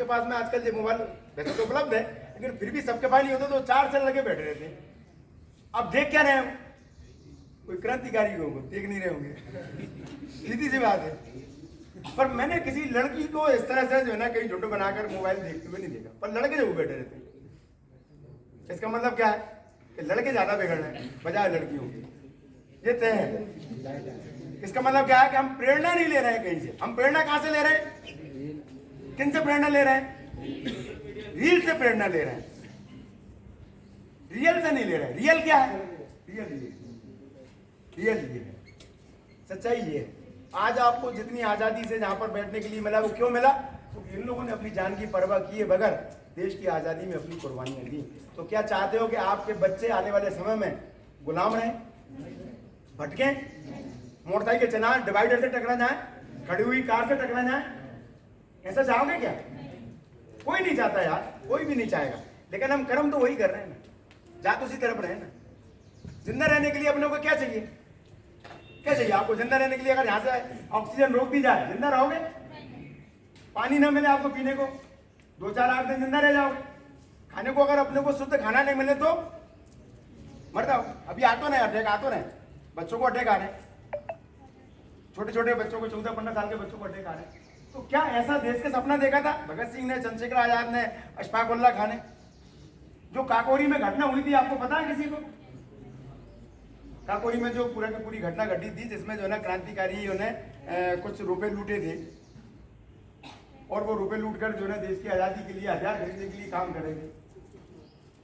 सबके पास में आजकल ये मोबाइल वैसे तो उपलब्ध है, लेकिन फिर भी सबके पास नहीं होता तो 4 साल लगे बैठे रहते। अब देख क्या रहे हो? कोई क्रांतिकारी को देख नहीं रहे होंगे, सीधी सी बात है। पर मैंने किसी लड़की को इस तरह से जो है ना कहीं झुंड बनाकर मोबाइल देखते हुए नहीं देखा, पर लड़के जो बैठे रहते हैं। इसका मतलब क्या है कि लड़के ज्यादा बिगड़ रहे हैं बजाय लड़कियों के, ये तय है। इसका मतलब क्या है कि हम प्रेरणा नहीं ले रहे हैं कहीं से। हम प्रेरणा कहां से ले रहे हैं? किन से प्रेरणा ले रहे हैं? रील से प्रेरणा ले रहे हैं, रियल से नहीं ले रहे हैं। रियल क्या है? रियल ये है, सच्चाई ये है। आज आपको जितनी आजादी से जहां पर बैठने के लिए मिला, वो क्यों मिला? तो इन लोगों ने अपनी जान की परवाह किए बगैर देश की आजादी में अपनी कुर्बानियां दी। तो क्या चाहते हो कि आपके बच्चे आने वाले समय में गुलाम रहें, भटके, मोटरसाइकिल चलाएं, डिवाइडर से टकरा जाए, खड़ी हुई कार से टकरा जाए? ऐसा चाहोगे क्या? कोई नहीं चाहता यार, कोई भी नहीं चाहेगा। लेकिन हम कर्म तो वही कर रहे हैं ना, जा तो उसी तरफ रहे ना। जिंदा रहने के लिए अपने को क्या चाहिए? क्या चाहिए आपको जिंदा रहने के लिए? अगर यहाँ से ऑक्सीजन रोक दी जाए, जिंदा रहोगे? पानी ना मिले आपको पीने को, 2-4-8 दिन जिंदा रह जाओगे। खाने को अगर अपने को शुद्ध खाना नहीं मिले तो मर जाओ। अभी आतो नहीं अटैक, आतो नहीं, बच्चों को अटैक आ रहे, छोटे छोटे बच्चों को, 14-15 साल के बच्चों को अटैक आ रहे। तो क्या ऐसा देश का सपना देखा था भगत सिंह ने, चंद्रशेखर आजाद ने, अशफाक उल्लाह खान ने? जो काकोरी में घटना हुई थी, आपको पता है किसी को? काकोरी में जो पूरा की पूरी घटना घटी थी, जिसमें जो है ना क्रांतिकारियों ने कुछ रुपए लूटे थे, और वो रुपए लूट कर जो है देश की आजादी के लिए हथियार खरीदने के लिए काम कर रहे थे।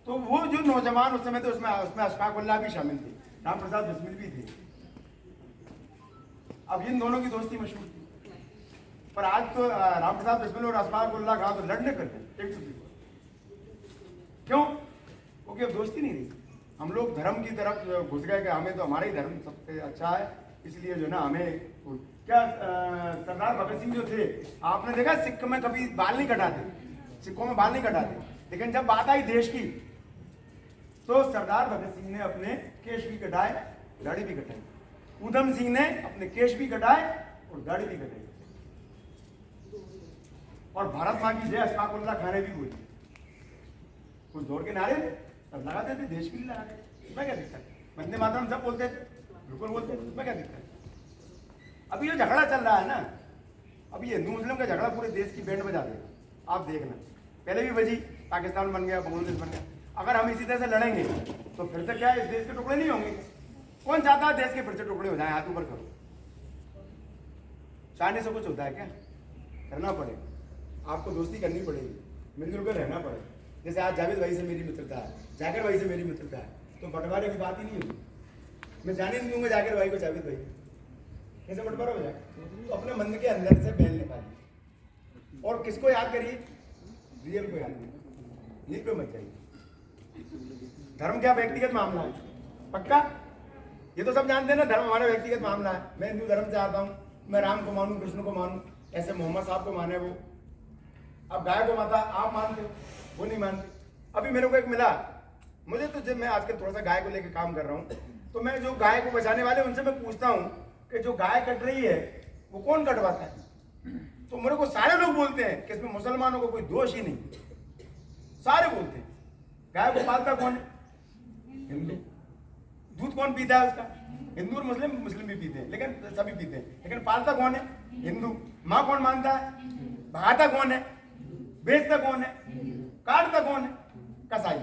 तो वो जो नौजवान उस समय थे, उसमें अशफाक उल्लाह भी शामिल थे, राम प्रसाद बिस्मिल भी थे। अब इन दोनों की दोस्ती मशहूर थी, पर आज तो राम प्रसाद बिस्मिल और अशफाक उल्लाह खान तो लड़ने करते एक दूसरे को। क्यों? क्योंकि अब दोस्ती नहीं रही। हम लोग धर्म की तरफ घुस गए कि हमें तो हमारा ही धर्म सबसे अच्छा है, इसलिए जो है ना हमें क्या सरदार भगत सिंह जो थे, आपने देखा सिख में कभी बाल नहीं कटाते, सिखों में बाल नहीं कटाते, लेकिन जब बात आई देश की तो सरदार भगत सिंह ने अपने केश भी कटाए, दाढ़ी भी कटाई। ऊधम सिंह ने अपने केश भी कटाए और दाढ़ी भी कटाई। और भारत मां की जय अशफाक उल्लाह खान ने भी बोली। कुछ दौड़ के नारे सब लगाते थे, देश के लिए लगाते थे, इसमें क्या दिक्कत? वंदे मातरम सब बोलते थे, बिल्कुल बोलते थे, इसमें क्या दिक्कत? अभी ये झगड़ा चल रहा है ना, अभी ये हिंदू मुस्लिम का झगड़ा पूरे देश की बैंड बजा देगा, आप देखना। पहले भी बजी, पाकिस्तान बन गया, बांग्लादेश बन गया। अगर हम इसी तरह से लड़ेंगे तो फिर से क्या इस देश के टुकड़े नहीं होंगे? कौन चाहता है देश के फिर से टुकड़े हो जाए? हाथ ऊपर करो। चाहने से कुछ होता है क्या? करना पड़ेगा, आपको दोस्ती करनी पड़ेगी, मिलजुल कर रहना पड़ेगा। जैसे आज जावेद भाई से मेरी मित्रता है, जाकिर भाई से मेरी मित्रता है, तो बंटवारे की बात ही नहीं होगी। मैं जाने नहीं दूंगा जाकिर भाई को, जावेद भाई कैसे बंटवारा हो जाए? तो अपने मन के अंदर से बैल निकालिए और किसको याद करिए? रियल को याद करिए, नींद पे मत जाइए। धर्म क्या व्यक्तिगत मामला है? पक्का? ये तो सब जानते हैं ना, धर्म हमारा व्यक्तिगत मामला है। मैं हिंदू धर्म से आता हूँ, मैं राम को मानूं, कृष्ण को मानूं, ऐसे मोहम्मद साहब को माने वो। अब गाय को माता आप मानते हो, वो नहीं मानते। अभी मेरे को एक मिला, मुझे तो जब मैं आजकल थोड़ा सा गाय को लेकर काम कर रहा हूँ, तो मैं जो गाय को बचाने वाले उनसे मैं पूछता हूँ कि जो गाय कट रही है वो कौन कटवाता है? तो मेरे को सारे लोग बोलते हैं कि इसमें मुसलमानों को कोई दोष ही नहीं, सारे बोलते हैं। गाय को पालता कौन है? हिंदू। दूध कौन पीता है उसका? हिंदू और मुस्लिम, मुस्लिम भी पीते हैं, लेकिन सभी पीते हैं, लेकिन पालता कौन है? हिंदू। माँ कौन मानता है? भगाता कौन है? बेचता कौन है? काटता कौन है? कसाई।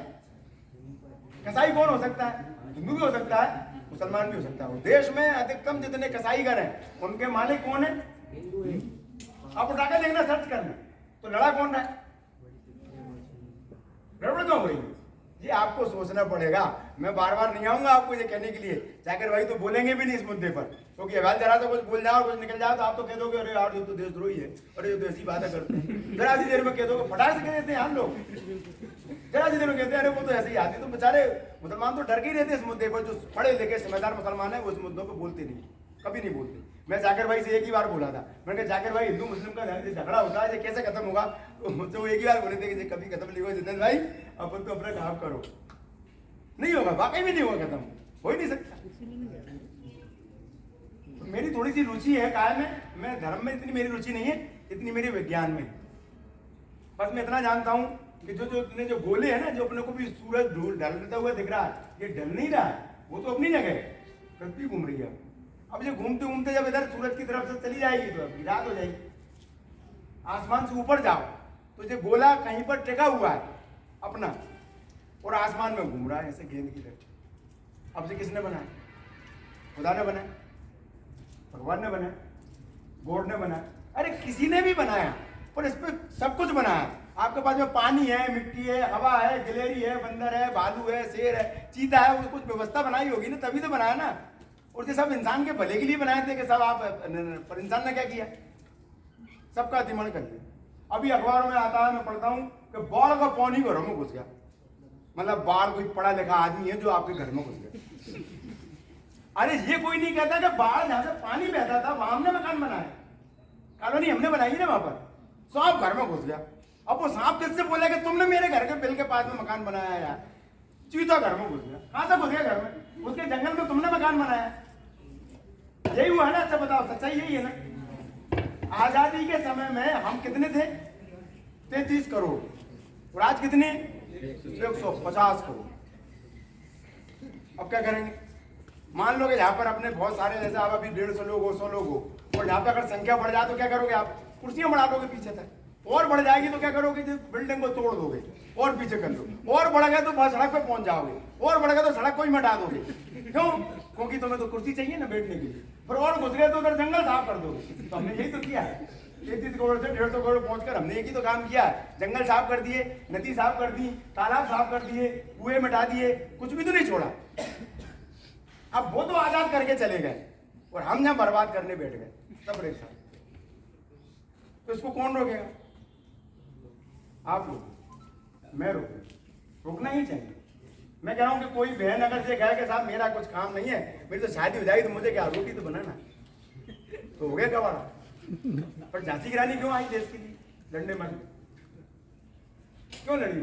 कसाई कौन हो सकता है? हिंदू भी हो सकता है, मुसलमान भी हो सकता है। देश में अधिकतम जितने कसाई घर हैं उनके मालिक कौन है? आप उठा के देखना, सर्च करना, तो लड़ा कौन रहा है? गड़बड़ क्यों हो रही है? ये आपको सोचना पड़ेगा। मैं बार बार नहीं आऊंगा आपको ये कहने के लिए, जाकिर भाई तो बोलेंगे भी नहीं इस मुद्दे पर, क्योंकि अगर जरा सा कुछ बोल जाओ, कुछ निकल जाओ तो आप तो कह दोगे अरे यार ये तो देशद्रोही है, अरे ये तो ऐसी बातें करते हैं। जरा सी देर में कह दोगे, फटाक से कह देते हैं हम लोग, जरा सी देर में कहते हैं अरे वो तो ऐसे ही आती। तो बेचारे मुसलमान तो डर के ही रहते इस मुद्दे पर। जो पढ़े लिखे समझदार मुसलमान है वो इस मुद्दों पर बोलते नहीं, कभी नहीं बोलते। मैं जाकिर भाई से एक ही बार बोला था, मैंने कहा जाकिर भाई हिंदू मुस्लिम का झगड़ा होता है, ये कैसे खत्म होगा? तो मुझसे वो एक ही बार बोले थे कि कभी खत्म नहीं होगा जितेंद्र भाई, अपन तो अपना काम करो। नहीं होगा, वाकई में नहीं होगा खत्म, हो ही नहीं सकता। तो मेरी थोड़ी सी रुचि है काय में, मैं धर्म में इतनी मेरी रुचि नहीं है जितनी मेरी विज्ञान में। बस मैं इतना जानता हूँ कि जो जो इतने जो गोले हैं ना, जो अपने को भी सूरज ढलता हुआ दिख रहा है, ये ढल नहीं रहा है, वो तो अपनी जगह है, पृथ्वी घूम रही है। अब ये घूमते घूमते जब इधर सूरज की तरफ से चली जाएगी तो अभी रात हो जाएगी। आसमान से ऊपर जाओ तो ये गोला कहीं पर टिका हुआ है अपना, और आसमान में घूम रहा है ऐसे गेंद की तरह। अब ये किसने बनाया? खुदा ने बनाया, भगवान ने बनाया, गॉड ने बनाया। अरे किसी ने भी बनाया, पर इस पे सब कुछ बनाया। आपके पास में पानी है, मिट्टी है, हवा है, गिलहरी है, बंदर है, भालू है, शेर है, चीता है, वो कुछ व्यवस्था बनाई होगी ना, तभी तो बनाया ना। और ये सब इंसान के भले के लिए बनाए थे कि सब आप, पर इंसान ने क्या किया? सबका अतिक्रमण कर लिया। अभी अखबारों में आता है, मैं पढ़ता हूँ कि बाढ़ का पानी घरों में घुस गया। मतलब बाढ़ कोई पढ़ा लिखा आदमी है जो आपके घर में घुस गया। अरे ये कोई नहीं कहता कि बाढ़ जहां से पानी बहता था वहां हमने मकान बनाया, कॉलोनी हमने बनाई ना, वहां पर सांप घर में घुस गया। अब वो सांप किससे बोला कि तुमने मेरे घर के बिल के पास में मकान बनाया है यार? चीता घर में घुस गया। कहां से घुस गया घर में? उसके जंगल में तुमने मकान बनाया। यही हुआ है ना? अच्छा बताओ, सच्चाई यही है ना? आजादी के समय में हम कितने थे? 33 करोड़, और आज कितने? 150 करोड़। अब क्या करेंगे? मान लो कि यहाँ पर अपने बहुत सारे, जैसे आप अभी 150 लोग हो, 100 लोग हो, और यहाँ पे अगर संख्या बढ़ जाए तो क्या करोगे आप? कुर्सियां बढ़ा दोगे पीछे तक। और बढ़ जाएगी तो क्या करोगे? बिल्डिंग को तोड़ दोगे और पीछे कर लो। और बढ़ गया तो बस सड़क पे पहुंच जाओगे, और बढ़ गया तो सड़क को ही मिटा दोगे। क्यों? क्योंकि तुम्हें तो कुर्सी चाहिए ना बैठने के लिए। फिर और घुस गए तो उधर जंगल साफ कर दोगे। तो हमने यही तो किया है। 33 करोड़ से 150 करोड़ पहुंचकर हमने एक ही तो काम किया, जंगल साफ कर दिए, नदी साफ कर दी, तालाब साफ कर दिए, कुएं मिटा दिए, कुछ भी तो नहीं छोड़ा। अब वो तो आजाद करके चले गए और हम यहाँ बर्बाद करने बैठ गए सब एक साथ। तो इसको कौन रोकेगा? आप लोग, मैं रोकना ही चाहिए। मैं कह रहा हूं कि कोई बहन अगर से कहे कि साहब मेरा कुछ काम नहीं है, मेरी तो शादी हो जाएगी, तो मुझे क्या रोटी तो बनाना, तो हो गया गवारा। पर झांसी की रानी क्यों आई देश के लिए लड़ने? में क्यों लड़ी?